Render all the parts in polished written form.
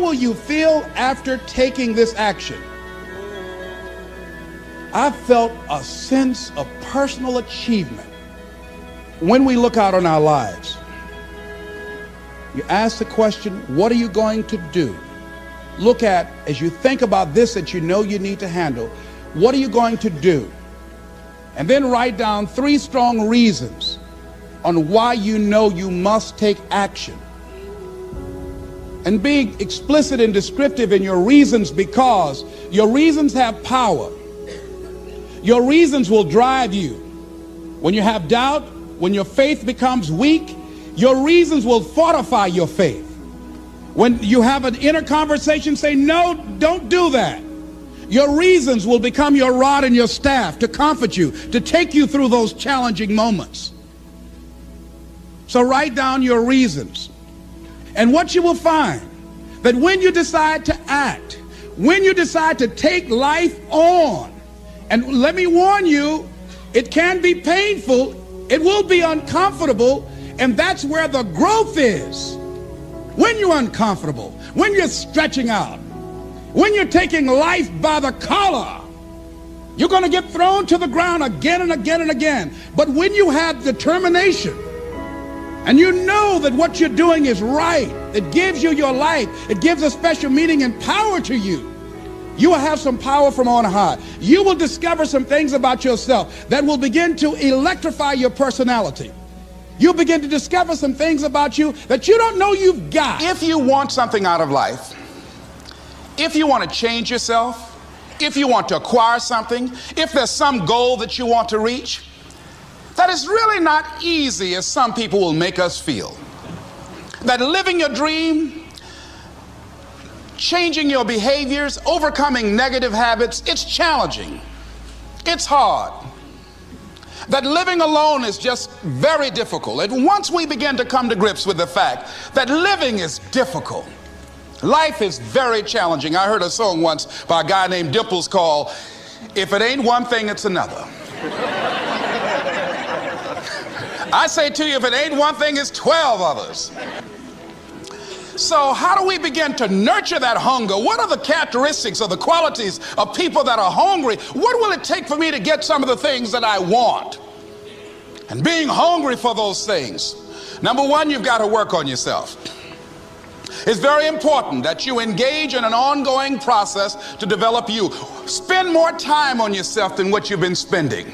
will you feel after taking this action? I felt a sense of personal achievement. When we look out on our lives, you ask the question, what are you going to do? Look at, as you think about this that you know you need to handle, what are you going to do? And then write down 3 strong reasons on why you know you must take action. And be explicit and descriptive in your reasons, because your reasons have power. Your reasons will drive you. When you have doubt, when your faith becomes weak, your reasons will fortify your faith. When you have an inner conversation, say, no, don't do that. Your reasons will become your rod and your staff to comfort you, to take you through those challenging moments. So write down your reasons. And what you will find, that when you decide to act, when you decide to take life on, and let me warn you, it can be painful, it will be uncomfortable, and that's where the growth is. When you're uncomfortable, when you're stretching out, when you're taking life by the collar, you're going to get thrown to the ground again and again and again. But when you have determination, and you know that what you're doing is right, it gives you your life, it gives a special meaning and power to you, you will have some power from on high. You will discover some things about yourself that will begin to electrify your personality. You'll begin to discover some things about you that you don't know you've got. If you want something out of life, if you want to change yourself, if you want to acquire something, if there's some goal that you want to reach, that is really not easy as some people will make us feel. That living your dream, changing your behaviors, overcoming negative habits, it's challenging. It's hard. That living alone is just very difficult. And once we begin to come to grips with the fact that living is difficult, life is very challenging. I heard a song once by a guy named Dimples called, "If It Ain't One Thing, It's Another." I say to you, if it ain't one thing, it's 12 others. So how do we begin to nurture that hunger? What are the characteristics or the qualities of people that are hungry? What will it take for me to get some of the things that I want? And being hungry for those things, number one, you've got to work on yourself. It's very important that you engage in an ongoing process to develop you. Spend more time on yourself than what you've been spending.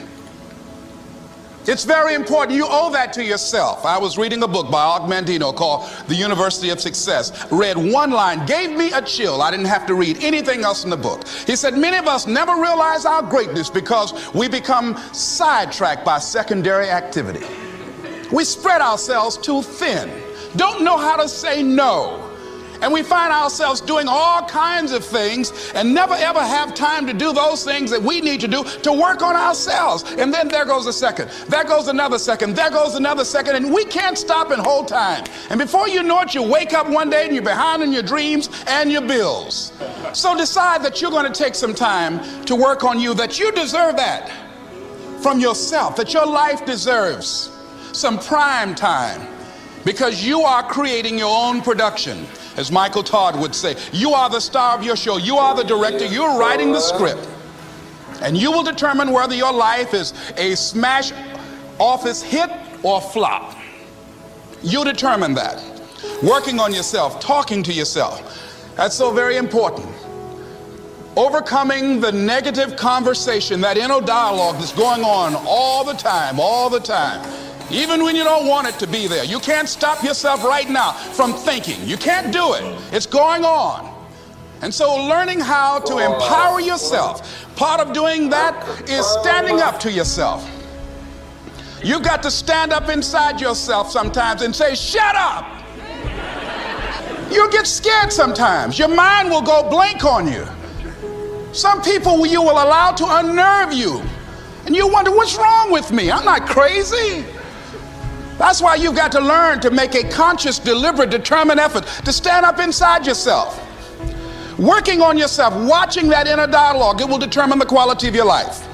It's very important. You owe that to yourself. I was reading a book by Og Mandino called The University of Success. Read one line, gave me a chill. I didn't have to read anything else in the book. He said, many of us never realize our greatness because we become sidetracked by secondary activity. We spread ourselves too thin, don't know how to say no. And we find ourselves doing all kinds of things and never ever have time to do those things that we need to do to work on ourselves. And then there goes a second, there goes another second, there goes another second, and we can't stop and hold time. And before you know it, you wake up one day and you're behind on your dreams and your bills. So decide that you're going to take some time to work on you, that you deserve that from yourself, that your life deserves some prime time, because you are creating your own production. As Michael Todd would say, you are the star of your show. You are the director. You're writing the script. And you will determine whether your life is a smash office hit or flop. You determine that. Working on yourself, talking to yourself. That's so very important. Overcoming the negative conversation, that inner dialogue that's going on all the time, even when you don't want it to be there. You can't stop yourself right now from thinking. You can't do it. It's going on. And so learning how to empower yourself, part of doing that is standing up to yourself. You've got to stand up inside yourself sometimes and say, shut up. You'll get scared sometimes. Your mind will go blank on you. Some people you will allow to unnerve you. And you wonder, what's wrong with me? I'm not crazy. That's why you've got to learn to make a conscious, deliberate, determined effort to stand up inside yourself. Working on yourself, watching that inner dialogue, it will determine the quality of your life.